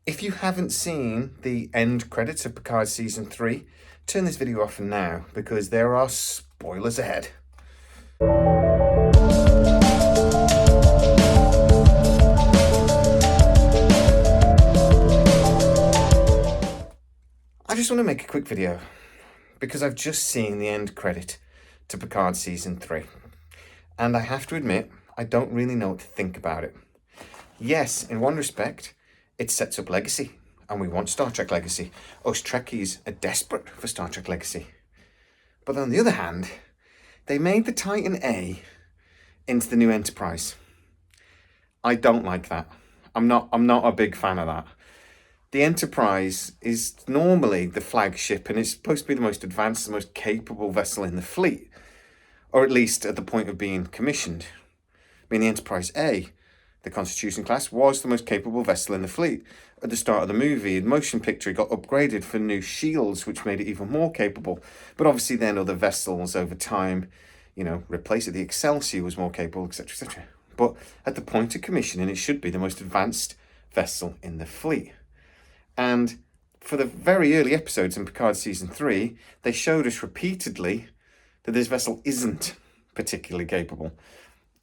If you haven't seen the end credits of Picard Season 3, turn this video off now because there are spoilers ahead. I just want to make a quick video because I've just seen the end credit to Picard Season 3. And I have to admit, I don't really know what to think about it. Yes, in one respect, it sets up Legacy, and we want Star Trek Legacy. Us Trekkies are desperate for Star Trek Legacy. But on the other hand, they made the Titan A into the new Enterprise. I don't like that. I'm not a big fan of that. The Enterprise is normally the flagship, and it's supposed to be the most advanced, the most capable vessel in the fleet, or at least at the point of being commissioned. I mean, the Enterprise A, the Constitution class, was the most capable vessel in the fleet. At the start of the movie, the motion picture got upgraded for new shields, which made it even more capable. But obviously then other vessels over time, replaced it. The Excelsior was more capable, etc., etc. But at the point of commissioning, it should be the most advanced vessel in the fleet. And for the very early episodes in Picard Season 3, they showed us repeatedly that this vessel isn't particularly capable.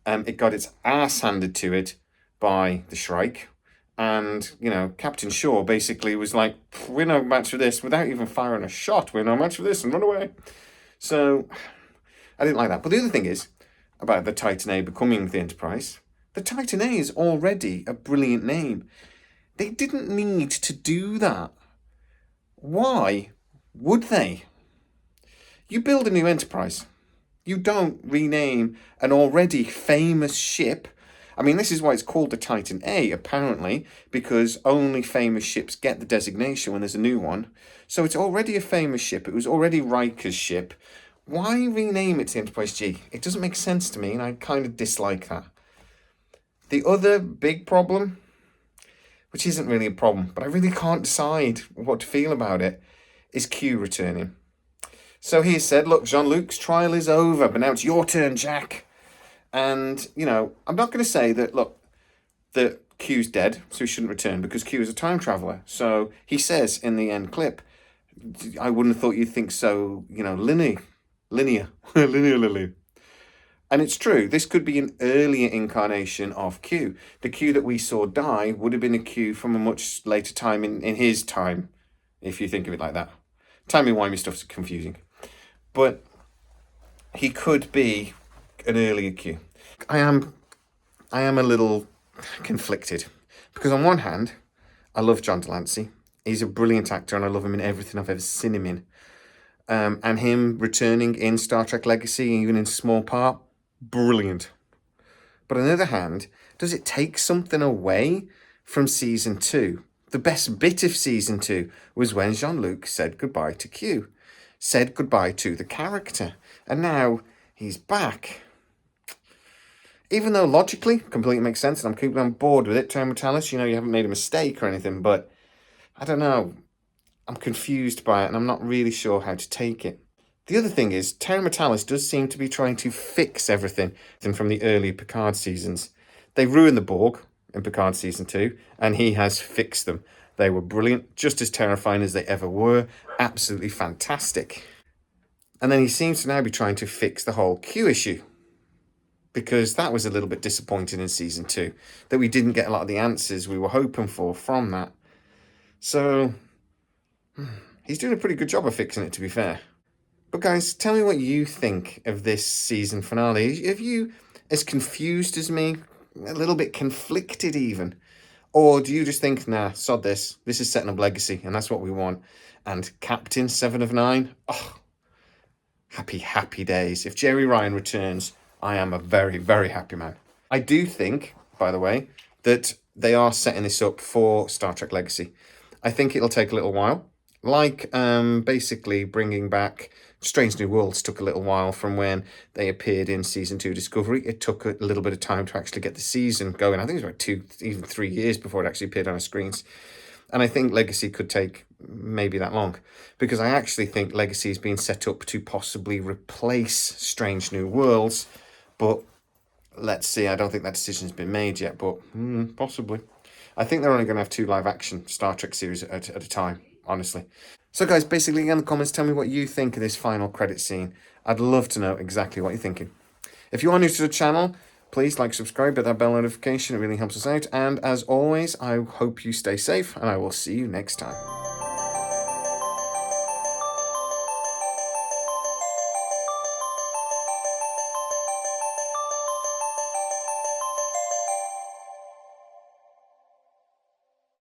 It got its ass handed to it by the Shrike. And, Captain Shaw basically was like, we're no match for this, without even firing a shot. We're no match for this, and run away. So, I didn't like that. But the other thing is, about the Titan A becoming the Enterprise, the Titan A is already a brilliant name. They didn't need to do that. Why would they? You build a new Enterprise. You don't rename an already famous ship. I mean, this is why it's called the Titan A, apparently, because only famous ships get the designation when there's a new one. So it's already a famous ship. It was already Riker's ship. Why rename it to Enterprise G? It doesn't make sense to me, and I kind of dislike that. The other big problem, which isn't really a problem, but I really can't decide what to feel about it, is Q returning. So he said, look, Jean-Luc's trial is over, but now it's your turn, Jack. And, I'm not going to say that, look, that Q's dead, so he shouldn't return, because Q is a time traveler. So he says in the end clip, I wouldn't have thought you'd think so, linear. And it's true, this could be an earlier incarnation of Q. The Q that we saw die would have been a Q from a much later time in his time, if you think of it like that. Timey-wimey stuff's confusing. But he could be an earlier Q. I am a little conflicted. Because on one hand, I love John Delancey. He's a brilliant actor, and I love him in everything I've ever seen him in. And him returning in Star Trek Legacy, even in small part, brilliant. But on the other hand, does it take something away from Season 2? The best bit of Season 2 was when Jean-Luc said goodbye to Q. Said goodbye to the character. And now he's back. Even though logically, completely makes sense, and I'm keeping on board with it, Terry Matalas, you haven't made a mistake or anything, but I don't know. I'm confused by it, and I'm not really sure how to take it. The other thing is, Terry Matalas does seem to be trying to fix everything from the early Picard seasons. They ruined the Borg in Picard Season 2, and he has fixed them. They were brilliant, just as terrifying as they ever were. Absolutely fantastic. And then he seems to now be trying to fix the whole Q issue, because that was a little bit disappointing in Season 2, that we didn't get a lot of the answers we were hoping for from that. So he's doing a pretty good job of fixing it, to be fair. But guys, tell me what you think of this season finale. Are you as confused as me? A little bit conflicted even? Or do you just think, nah, sod this. This is setting up Legacy, and that's what we want. And Captain 7 of 9? Oh, happy days. If Jeri Ryan returns, I am a very, very happy man. I do think, by the way, that they are setting this up for Star Trek Legacy. I think it'll take a little while. Like basically bringing back Strange New Worlds took a little while from when they appeared in Season 2 Discovery. It took a little bit of time to actually get the season going. I think it was about 2, even 3 years before it actually appeared on our screens. And I think Legacy could take maybe that long, because I actually think Legacy is being set up to possibly replace Strange New Worlds. But let's see, I don't think that decision's been made yet, but possibly. I think they're only going to have 2 live-action Star Trek series at a time, honestly. So guys, basically in the comments, tell me what you think of this final credit scene. I'd love to know exactly what you're thinking. If you are new to the channel, please like, subscribe, hit that bell notification. It really helps us out. And as always, I hope you stay safe, and I will see you next time.